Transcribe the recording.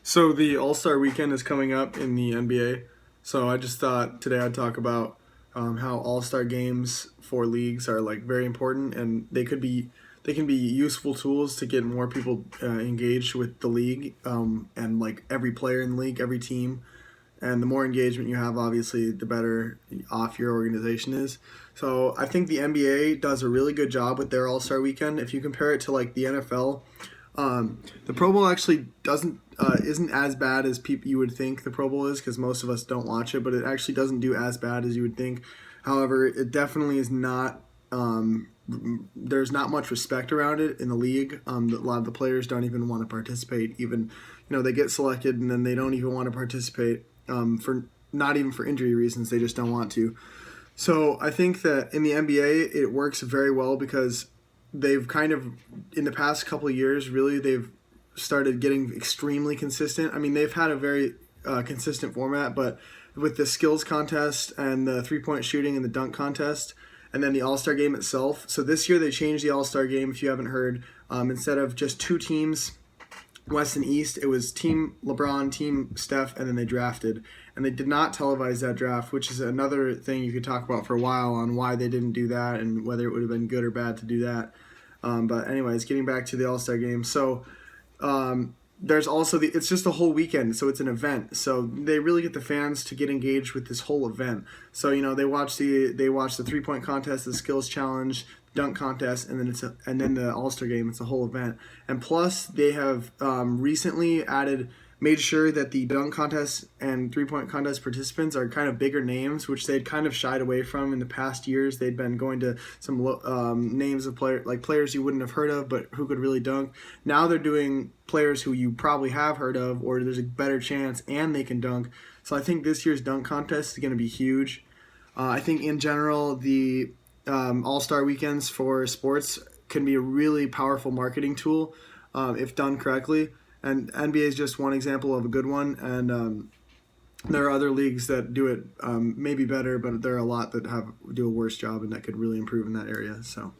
So the All-Star weekend is coming up in the NBA. So I just thought today I'd talk about how All-Star games for leagues are like very important, and they can be useful tools to get more people engaged with the league, and like every player in the league, every team. And the more engagement you have, obviously, the better off your organization is. So I think the NBA does a really good job with their All-Star weekend. If you compare it to like the NFL, the Pro Bowl actually doesn't isn't as bad as people you would think the Pro Bowl is, because most of us don't watch it, but it actually doesn't do as bad as you would think. However, it definitely is not. There's not much respect around it in the league. A lot of the players don't even want to participate. Even they get selected and then they don't even want to participate, for not even for injury reasons. They just don't want to. So I think that in the NBA it works very well because they've kind of, in the past couple of years, really they've started getting extremely consistent. I mean, they've had a very consistent format, but with the skills contest and the three-point shooting and the dunk contest, and then the All-Star game itself. So this year they changed the All-Star game, if you haven't heard. Instead of just two teams, West and East, it was Team LeBron, Team Steph, and then they drafted. And they did not televise that draft, which is another thing you could talk about for a while on why they didn't do that and whether it would have been good or bad to do that. But anyways, getting back to the All-Star game. So there's also it's just a whole weekend, so it's an event. So they really get the fans to get engaged with this whole event. So they watch the 3-point contest, the skills challenge, dunk contest, and then the All-Star game. It's a whole event. And plus they have recently made sure that the dunk contest and 3-point contest participants are kind of bigger names, which they'd kind of shied away from in the past years. They'd been going to some names of players you wouldn't have heard of, but who could really dunk. Now they're doing players who you probably have heard of, or there's a better chance, and they can dunk. So I think this year's dunk contest is going to be huge. I think in general, the All-Star weekends for sports can be a really powerful marketing tool if done correctly. And NBA is just one example of a good one, and there are other leagues that do it maybe better, but there are a lot that do a worse job and that could really improve in that area. So.